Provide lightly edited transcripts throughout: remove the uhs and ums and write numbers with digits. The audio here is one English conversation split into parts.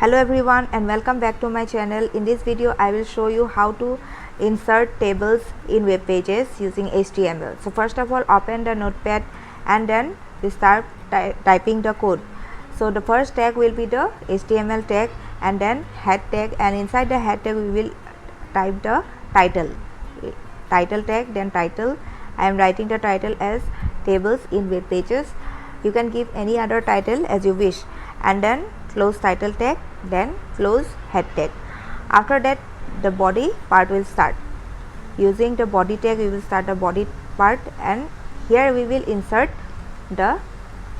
Hello everyone and welcome back to my channel. In this video I will show you how to insert tables in web pages using HTML. So first of all, open the notepad and then we start typing the code. So the first tag will be the HTML tag and then head tag, and inside the head tag we will type the title tag, then title. I am writing the title as tables in web pages. You can give any other title as you wish, and then close title tag, then close head tag. After that the body part will start. Using the body tag we will start the body part, and here we will insert the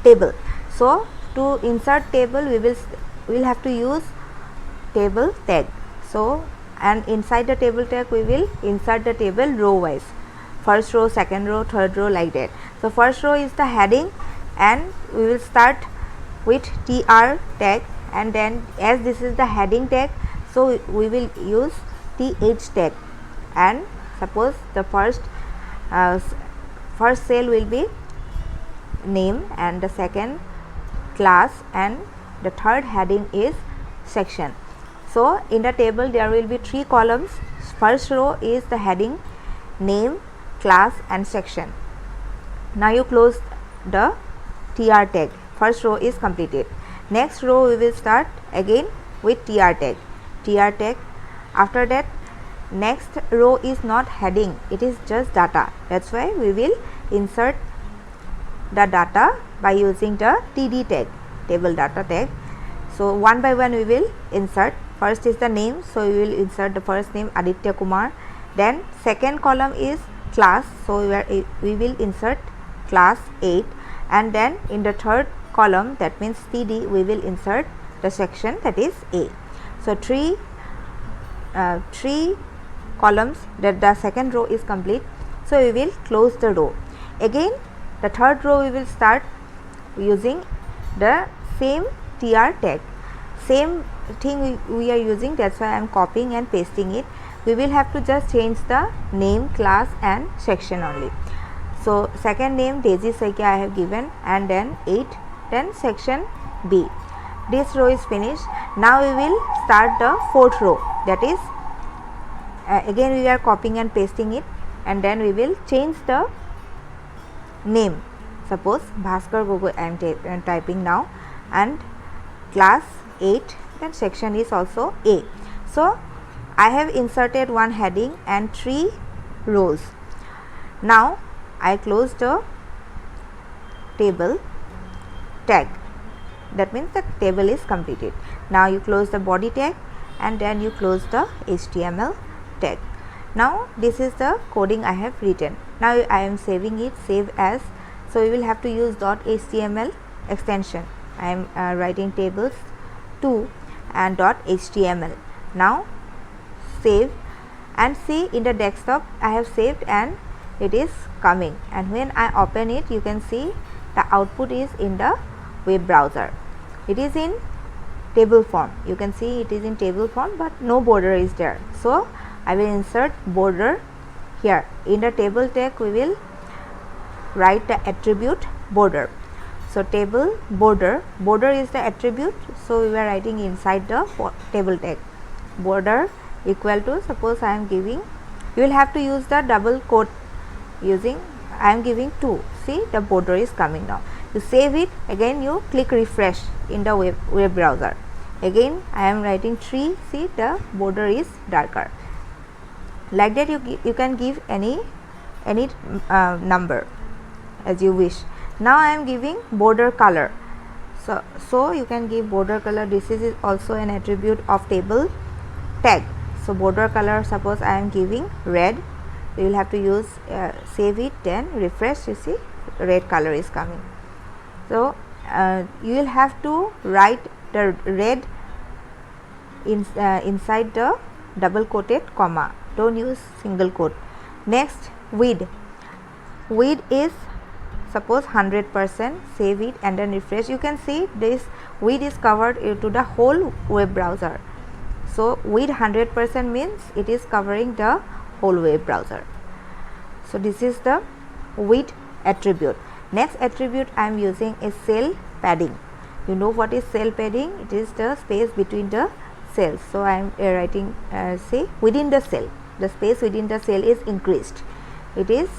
table. So to insert table we will have to use table tag. So and inside the table tag we will insert the table row wise, first row, second row, third row, like that. So first row is the heading, and we will start with tr tag, and then as this is the heading tag, so we will use th tag, and suppose the first cell will be name, and the second class, and the third heading is section. So in the table there will be 3 columns. First row is the heading, name, class and section. Now you close the tr tag. First row is completed. Next row we will start again with tr tag. After that next row is not heading, it is just data. That's why we will insert the data by using the td tag, table data tag. So one by one we will insert. First is the name, so we will insert the first name Aditya Kumar. Then second column is class, so we will insert class 8, and then in the third column, that means td, we will insert the section, that is A. So three columns, that the second row is complete. So we will close the row. Again the third row we will start using the same tr tag. Same thing we are using, that's why I am copying and pasting it. We will have to just change the name, class and section only. So second name Daisy Saikia I have given, and then 8, then section B. This row is finished. Now we will start the fourth row, that is again we are copying and pasting it, and then we will change the name. Suppose Bhaskar Gogoi I am typing now, and class 8, then section is also A. So I have inserted one heading and 3 rows. Now I close the table tag, that means the table is completed. Now you close the body tag, and then you close the HTML tag. Now this is the coding I have written. Now I am saving it, save as. So we will have to use .html extension. I am writing tables 2 and .html. Now save, and see in the desktop I have saved and it is coming, and when I open it you can see the output is in the web browser. It is in table form, you can see it is in table form, but no border is there. So I will insert border here. In the table tag we will write the attribute border. So table border is the attribute, so we are writing inside the table tag border equal to, suppose I am giving, you will have to use the double quote using, I am giving 2. See, the border is coming now. You save it, again you click refresh in the web browser. Again I am writing 3, see the border is darker. Like that you can give any number as you wish. Now I am giving border color, so you can give border color. This is also an attribute of table tag. So border color, suppose I am giving red, we will have to use save it, then refresh, you see red color is coming. So you will have to write the red inside the double quoted comma, don't use single quote. Next width is suppose 100%, save it and then refresh. You can see this width is covered to the whole web browser. So width 100% means it is covering the whole web browser. So this is the width attribute. Next attribute I am using is cell padding. You know what is cell padding? It is the space between the cells. So I am writing say within the cell, the space within the cell is increased. It is,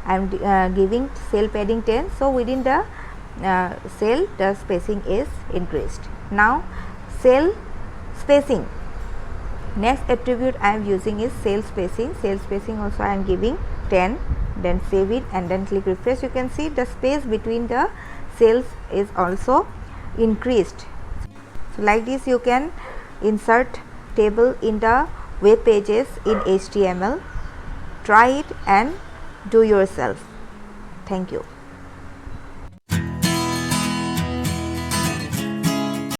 I am giving cell padding 10, so within the cell the spacing is increased. Now cell spacing, next attribute I am using is cell spacing. Cell spacing also I am giving 10, then save it and then click refresh. You can see the space between the cells is also increased. So like this you can insert table in the web pages in HTML. Try it and do yourself. Thank you.